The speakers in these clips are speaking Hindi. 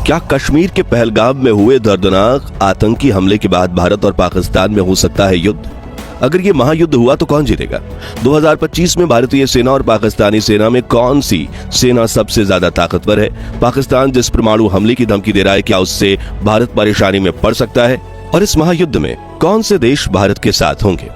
क्या कश्मीर के पहलगाम में हुए दर्दनाक आतंकी हमले के बाद भारत और पाकिस्तान में हो सकता है युद्ध? अगर ये महायुद्ध हुआ तो कौन जीतेगा? 2025 में भारतीय सेना और पाकिस्तानी सेना में कौन सी सेना सबसे ज्यादा ताकतवर है? पाकिस्तान जिस परमाणु हमले की धमकी दे रहा है, क्या उससे भारत परेशानी में पड़ सकता है? और इस महायुद्ध में कौन से देश भारत के साथ होंगे?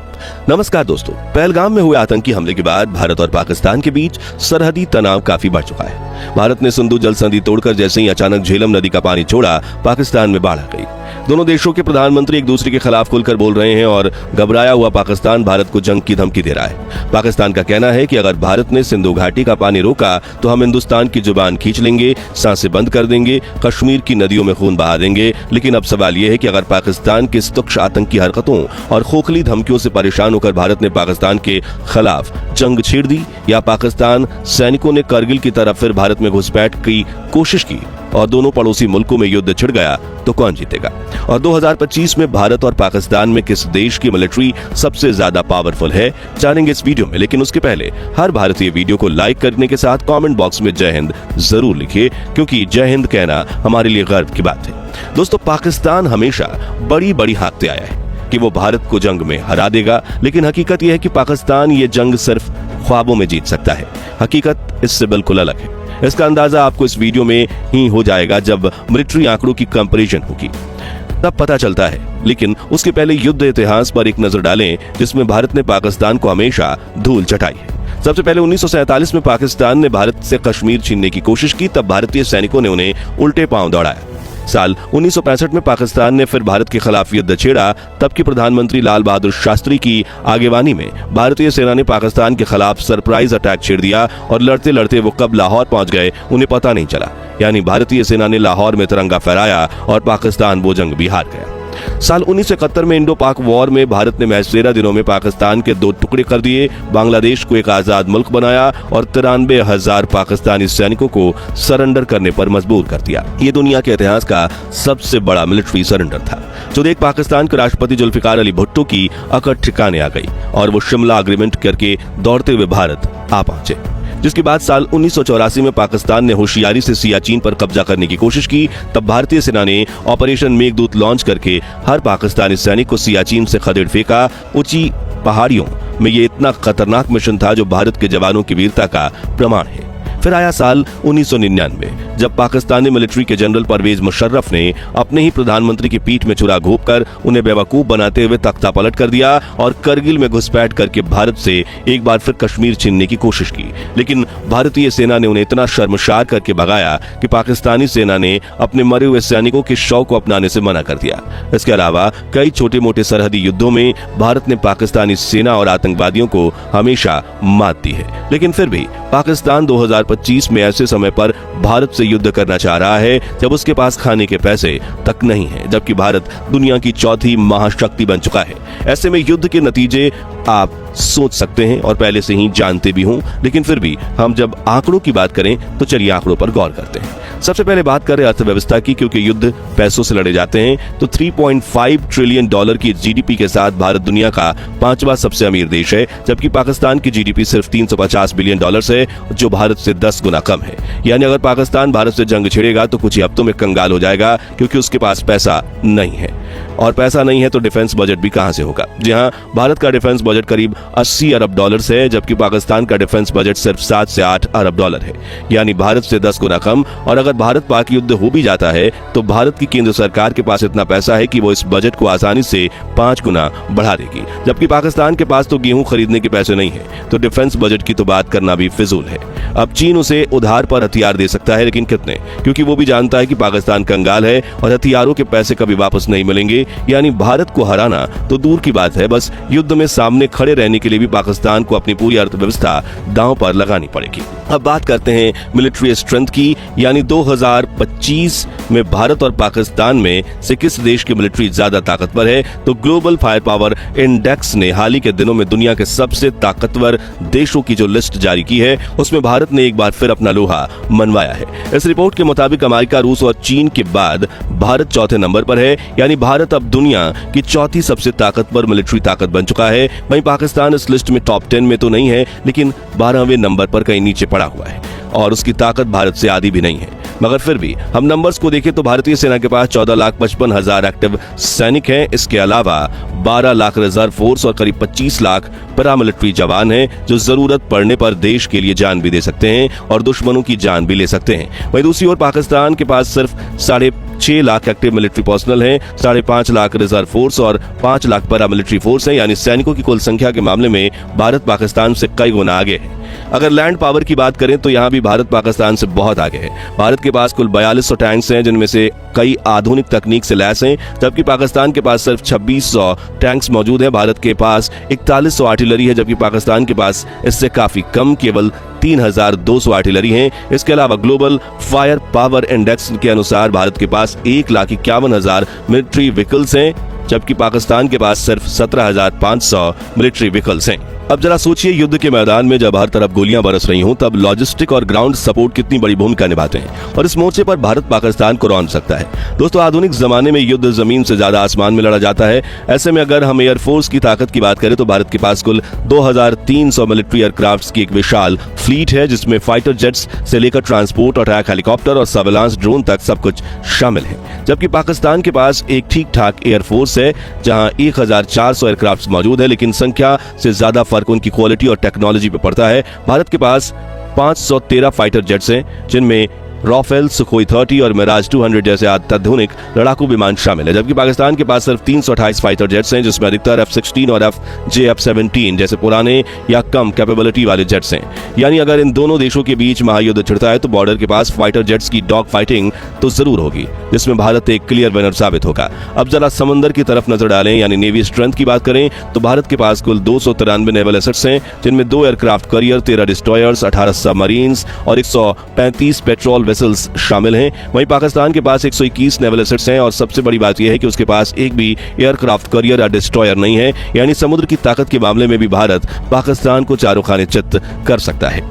नमस्कार दोस्तों, पहलगाम में हुए आतंकी हमले के बाद भारत और पाकिस्तान के बीच सरहदी तनाव काफी बढ़ चुका है। भारत ने सिंधु जल संधि तोड़कर जैसे ही अचानक झेलम नदी का पानी छोड़ा, पाकिस्तान में बाढ़ आ गई। दोनों देशों के प्रधानमंत्री एक दूसरे के खिलाफ खुलकर बोल रहे हैं और घबराया हुआ पाकिस्तान भारत को जंग की धमकी दे रहा है। पाकिस्तान का कहना है कि अगर भारत ने सिंधु घाटी का पानी रोका तो हम हिंदुस्तान की जुबान खींच लेंगे, सांसें बंद कर देंगे, कश्मीर की नदियों में खून बहा देंगे। लेकिन अब सवाल यह है कि अगर पाकिस्तान की इस तुच्छ आतंकी हरकतों और खोखली धमकियों से परेशान होकर भारत ने पाकिस्तान के खिलाफ जंग छेड़ दी, या पाकिस्तान सैनिकों ने करगिल की तरफ फिर भारत में घुसपैठ की कोशिश की और दोनों पड़ोसी मुल्कों में युद्ध छिड़ गया, तो कौन जीतेगा? और 2025 में भारत और पाकिस्तान में किस देश की मिलिट्री सबसे ज्यादा पावरफुल है, जानेंगे इस वीडियो में। लेकिन उसके पहले हर भारतीय वीडियो को लाइक करने के साथ कमेंट बॉक्स में जय हिंद जरूर लिखिए, क्योंकि जय हिंद कहना हमारे लिए गर्व की बात है। दोस्तों, पाकिस्तान हमेशा बड़ी बड़ी हाँकते आया है कि वो भारत को जंग में हरा देगा, लेकिन हकीकत यह है कि पाकिस्तान ये जंग सिर्फ ख्वाबों में जीत सकता है। हकीकत इससे बिल्कुल अलग है। इसका अंदाजा आपको इस वीडियो में ही हो जाएगा जब मिलिट्री आंकड़ों की कंपैरिजन होगी, तब पता चलता है। लेकिन उसके पहले युद्ध इतिहास पर एक नजर डालें, जिसमें भारत ने पाकिस्तान को हमेशा धूल चटाई है। सबसे पहले 1947 में पाकिस्तान ने भारत से कश्मीर छीनने की कोशिश की, तब भारतीय सैनिकों ने उन्हें उल्टे पांव दौड़ाया। साल 1965 में पाकिस्तान ने फिर भारत के खिलाफ युद्ध छेड़ा। तब के प्रधानमंत्री लाल बहादुर शास्त्री की आगेवानी में भारतीय सेना ने पाकिस्तान के खिलाफ सरप्राइज अटैक छेड़ दिया और लड़ते लड़ते वो कब लाहौर पहुंच गए उन्हें पता नहीं चला। यानी भारतीय सेना ने लाहौर में तिरंगा फहराया और पाकिस्तान वो जंग भी हार गया। साल 1971 में इंडो पाक वॉर में भारत ने महज 13 दिनों में पाकिस्तान के 2 टुकड़े कर दिए, बांग्लादेश को एक आजाद मुल्क बनाया और 93,000 पाकिस्तानी सैनिकों को सरेंडर करने पर मजबूर कर दिया। ये दुनिया के इतिहास का सबसे बड़ा मिलिट्री सरेंडर था, जो देख पाकिस्तान के राष्ट्रपति जुल्फिकार अली भुट्टो की अकड़ ठिकाने आ गई और वो शिमला एग्रीमेंट करके दौड़ते हुए भारत आ पहुंचे। जिसके बाद साल 1984 में पाकिस्तान ने होशियारी से सियाचिन पर कब्जा करने की कोशिश की। तब भारतीय सेना ने ऑपरेशन मेघदूत लॉन्च करके हर पाकिस्तानी सैनिक को सियाचिन से खदेड़ फेंका। ऊंची पहाड़ियों में ये इतना खतरनाक मिशन था जो भारत के जवानों की वीरता का प्रमाण है। फिर आया साल 1999, जब पाकिस्तानी मिलिट्री के जनरल परवेज मुशर्रफ ने अपने ही प्रधानमंत्री की पीठ में छुरा घोंपकर उन्हें बेवकूफ बनाते हुए तख्ता पलट कर दिया और करगिल में घुसपैठ करके भारत से एक बार फिर कश्मीर छीनने की कोशिश की। लेकिन भारतीय सेना ने उन्हें इतना शर्मसार करके भगाया कि पाकिस्तानी सेना ने अपने मरे हुए सैनिकों के शव को अपनाने से मना कर दिया। इसके अलावा कई छोटे मोटे सरहदी युद्धों में भारत ने पाकिस्तानी सेना और आतंकवादियों को हमेशा मात दी है। लेकिन फिर भी पाकिस्तान 2025 में ऐसे समय पर भारत से युद्ध करना चाह रहा है जब उसके पास खाने के पैसे तक नहीं है, जबकि भारत दुनिया की चौथी महाशक्ति बन चुका है। ऐसे में युद्ध के नतीजे आप सोच सकते हैं और पहले से ही जानते भी हों, लेकिन फिर भी हम जब आंकड़ों की बात करें तो चलिए आंकड़ों पर गौर करते हैं। सबसे पहले बात करें अर्थव्यवस्था की, क्योंकि युद्ध पैसों से लड़े जाते हैं। तो 3.5 ट्रिलियन डॉलर की जीडीपी के साथ भारत दुनिया का 5वां सबसे अमीर देश है, जबकि पाकिस्तान की जीडीपी सिर्फ 350 बिलियन डॉलर है, जो भारत से 10 गुना कम है। यानी अगर पाकिस्तान भारत से जंग छेड़ेगा तो कुछ ही हफ्तों में कंगाल हो जाएगा, क्योंकि उसके पास पैसा नहीं है। और पैसा नहीं है तो डिफेंस बजट भी कहां से होगा? जी हां, भारत का डिफेंस बजट करीब 80 अरब डॉलर है, जबकि पाकिस्तान का डिफेंस बजट सिर्फ 7 से 8 अरब डॉलर है। यानी भारत से 10 गुना कम। और अगर भारत पाक युद्ध हो भी जाता है तो भारत की केंद्र सरकार के पास इतना पैसा है कि वो इस बजट को आसानी से 5 गुना बढ़ा देगी, जबकि पाकिस्तान के पास तो गेहूं खरीदने के पैसे नहीं है, तो डिफेंस बजट की तो बात करना भी फिजूल है। अब चीन उसे उधार पर हथियार दे सकता है, लेकिन कितने? क्योंकि वो भी जानता है कि पाकिस्तान कंगाल है और हथियारों के पैसे कभी वापस नहीं मिलेंगे। यानी भारत को हराना तो दूर की बात है, बस युद्ध में सामने खड़े रहने के लिए भी पाकिस्तान को अपनी पूरी अर्थव्यवस्था दांव पर लगानी पड़ेगी। अब बात करते हैं मिलिट्री स्ट्रेंथ की, यानी 2025 में भारत और पाकिस्तान में से किस देश की मिलिट्री ज्यादा ताकतवर है। तो ग्लोबल फायर पावर इंडेक्स ने हाल ही के दिनों में दुनिया के सबसे ताकतवर देशों की जो लिस्ट जारी की है, उसमें भारत ने एक बार फिर अपना लोहा मनवाया है। इस रिपोर्ट के मुताबिक अमेरिका, रूस और चीन के बाद भारत चौथे नंबर पर है। यानी भारत अब दुनिया की चौथी सबसे ताकतवर मिलिट्री ताकत बन चुका है। वहीं पाकिस्तान इस लिस्ट में टॉप 10 में तो नहीं है, लेकिन 12वें नंबर पर कहीं नीचे पड़ा हुआ है और उसकी ताकत भारत से आधी भी नहीं है। मगर फिर भी हम नंबर्स को देखें तो भारतीय सेना के पास 14,55,000 एक्टिव सैनिक हैं। इसके अलावा 12 लाख रिजर्व फोर्स और करीब 25 लाख पैरामिलिट्री जवान हैं जो जरूरत पड़ने पर देश के लिए जान भी दे सकते हैं और दुश्मनों की जान भी ले सकते हैं। वहीं दूसरी ओर पाकिस्तान के पास सिर्फ 6.5 लाख एक्टिव मिलिट्री पर्सनल हैं, 5.5 लाख रिजर्व फोर्स और 5 लाख पैरामिलिट्री फोर्स हैं। यानी सैनिकों की कुल संख्या के मामले में भारत पाकिस्तान से कई गुना आगे है। अगर लैंड पावर की बात करें तो यहाँ भी भारत पाकिस्तान से बहुत आगे है। भारत के पास कुल 4200 टैंक्स हैं जिनमें से कई आधुनिक तकनीक से लैस हैं, जबकि पाकिस्तान के पास सिर्फ 2600 टैंक्स मौजूद हैं। भारत के पास 4100 आर्टिलरी है, जबकि पाकिस्तान के पास इससे काफी कम, केवल 3200 आर्टिलरी हैं। इसके अलावा ग्लोबल फायर पावर इंडेक्स के अनुसार भारत के पास 1,51,000 मिलिट्री व्हीकल्स हैं, जबकि पाकिस्तान के पास सिर्फ 17,500 मिलिट्री व्हीकल्स हैं। अब जरा सोचिए, युद्ध के मैदान में जब हर तरफ गोलियां बरस रही हों तब लॉजिस्टिक और ग्राउंड सपोर्ट कितनी बड़ी भूमिका निभाते हैं और इस मोर्चे पर भारत पाकिस्तान को रौंद सकता है। दोस्तों, आधुनिक जमाने में युद्ध जमीन से ज्यादा आसमान में लड़ा जाता है। ऐसे में अगर हम एयरफोर्स की ताकत की बात करें तो भारत के पास कुल 2300 मिलिट्री एयरक्राफ्ट की एक विशाल फ्लीट है, जिसमें फाइटर जेट्स से लेकर ट्रांसपोर्ट, अटैक हेलीकॉप्टर और सर्विलांस ड्रोन तक सब कुछ शामिल है। जबकि पाकिस्तान के पास एक ठीक ठाक एयरफोर्स है जहां 1400 एयरक्राफ्ट मौजूद है, लेकिन संख्या से ज्यादा फर्क उनकी क्वालिटी और टेक्नोलॉजी पे पड़ता है। भारत के पास 513 फाइटर जेट्स हैं, जिनमें राफेल, सुखोई 30 और मिराज 200 जैसे अत्याधुनिक लड़ाकू विमान शामिल है। जबकि पाकिस्तान के पास सिर्फ 328 फाइटर जेट्स हैं, जिसमें अधिकतर F-16 और F-17 जैसे पुराने या कम कैपेबिलिटी वाले जेट्स हैं। यानी अगर इन दोनों देशों के बीच महायुद्ध छिड़ता है तो बॉर्डर के पास फाइटर जेट्स की डॉग फाइटिंग तो जरूर होगी, जिसमें भारत एक क्लियर विनर साबित होगा। अब जरा समंदर की तरफ नजर डालें, यानी नेवी स्ट्रेंथ की बात करें तो भारत के पास कुल 293 नेवल एसेट्स हैं, जिनमें 2 एयरक्राफ्ट कैरियर, 13 डिस्ट्रॉयर्स, 18 सबमरीन्स और 135 पेट्रोल वेसल्स शामिल हैं। वहीं पाकिस्तान के पास 121 नेवल एसेट्स हैं और सबसे बड़ी बात यह है कि उसके पास एक भी एयरक्राफ्ट कैरियर या डिस्ट्रॉयर नहीं है। यानी समुद्र की ताकत के मामले में भी भारत पाकिस्तान को चारों खाने चित्त कर सकता है।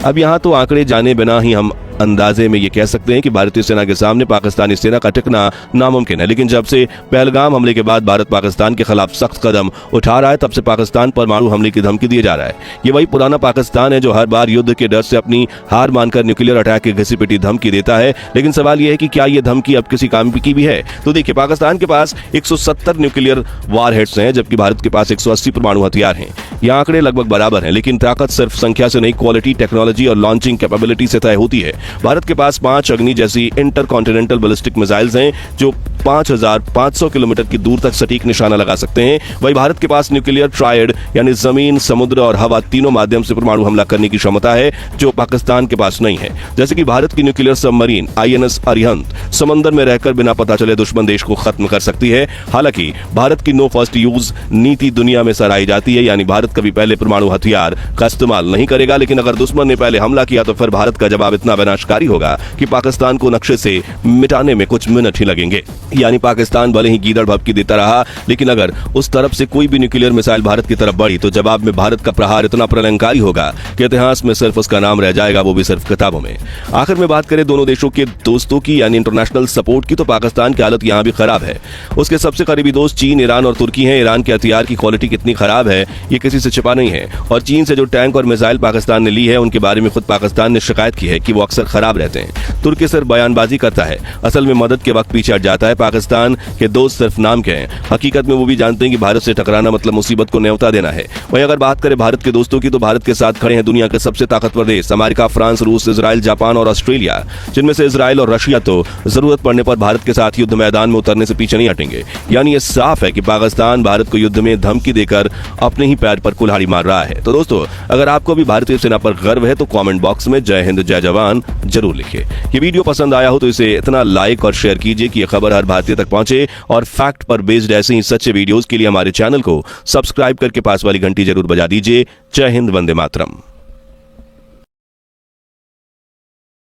अब यहाँ तो आंकड़े जाने बिना ही हम अंदाजे में ये कह सकते हैं कि भारतीय सेना के सामने पाकिस्तानी सेना का टिकना नामुमकिन है। लेकिन जब से पहलगाम हमले के बाद भारत पाकिस्तान के खिलाफ सख्त कदम उठा रहा है, तब से पाकिस्तान परमाणु हमले की धमकी दिए जा रहा है। ये वही पुराना पाकिस्तान है जो हर बार युद्ध के डर से अपनी हार मानकर न्यूक्लियर अटैक की घिसी पिटी धमकी देता है। लेकिन सवाल यह है कि क्या ये धमकी अब किसी काम की भी है? तो देखिए, पाकिस्तान के पास 170 न्यूक्लियर वारहेड्स हैं, जबकि भारत के पास 180 परमाणु हथियार हैं। ये आंकड़े लगभग बराबर हैं, लेकिन ताकत सिर्फ संख्या से नहीं, क्वालिटी, टेक्नोलॉजी और लॉन्चिंग कैपेबिलिटी से तय होती है। भारत के पास 5 अग्नि जैसी इंटरकॉन्टिनेंटल बैलिस्टिक मिसाइल्स हैं जो 5500 किलोमीटर की दूर तक सटीक निशाना लगा सकते हैं। वहीं भारत के पास न्यूक्लियर ट्रायड यानी जमीन, समुद्र और हवा तीनों माध्यम से परमाणु हमला करने की क्षमता है, जो पाकिस्तान के पास नहीं है। जैसे कि भारत की न्यूक्लियर सबमरीन INS अरिहंत समंदर में रहकर बिना पता चले दुश्मन देश को खत्म कर सकती है। हालांकि भारत की नो फर्स्ट यूज नीति दुनिया में सराही जाती है, यानी भारत कभी पहले परमाणु हथियार का इस्तेमाल नहीं करेगा, लेकिन अगर दुश्मन ने पहले हमला किया तो फिर भारत का जवाब इतना विनाशकारी होगा कि पाकिस्तान को नक्शे से मिटाने में कुछ मिनट ही लगेंगे। यानी पाकिस्तान भले ही गीदड़ भभकी देता रहा, लेकिन अगर उस तरफ से कोई भी न्यूक्लियर मिसाइल भारत की तरफ बढ़ी तो जवाब में भारत का प्रहार इतना प्रलंकारी होगा कि इतिहास में सिर्फ उसका नाम रह जाएगा, वो भी सिर्फ किताबों में। आखिर में बात करें दोनों देशों के दोस्तों की यानी इंटरनेशनल सपोर्ट की, तो पाकिस्तान की हालत यहाँ भी खराब है। उसके सबसे करीबी दोस्त चीन, ईरान और तुर्की हैं। ईरान के हथियार की क्वालिटी कितनी खराब है ये किसी से छिपा नहीं है, और चीन से जो टैंक और मिसाइल पाकिस्तान ने ली है उनके बारे में खुद पाकिस्तान ने शिकायत की है कि वो अक्सर खराब रहते हैं। तुर्की सिर्फ बयानबाजी करता है, असल में मदद के वक्त पीछे हट जाता है। पाकिस्तान के दोस्त सिर्फ नाम के हैं, हकीकत में वो भी जानते हैं कि भारत से टकराना मतलब मुसीबत को न्योता देना है। वहीं अगर बात करें भारत के दोस्तों की, तो भारत के साथ खड़े हैं दुनिया के सबसे ताकतवर देश अमेरिका, फ्रांस, रूस, इजराइल, जापान और ऑस्ट्रेलिया, जिनमें से इजराइल और रशिया तो जरूरत पड़ने पर भारत के साथ युद्ध मैदान में उतरने से पीछे नहीं हटेंगे। यानी ये साफ है कि पाकिस्तान भारत को युद्ध में धमकी देकर अपने ही पैर पर कुल्हाड़ी मार रहा है। तो दोस्तों, अगर आपको भी भारतीय सेना पर गर्व है तो कमेंट बॉक्स में जय हिंद जय जवान जरूर लिखिए। ये वीडियो पसंद आया हो तो इसे इतना लाइक और शेयर कीजिए कि यह खबर हर भारतीय तक पहुंचे, और फैक्ट पर बेस्ड ऐसे ही सच्चे वीडियोस के लिए हमारे चैनल को सब्सक्राइब करके पास वाली घंटी जरूर बजा दीजिए। जय हिंद, वंदे मातरम।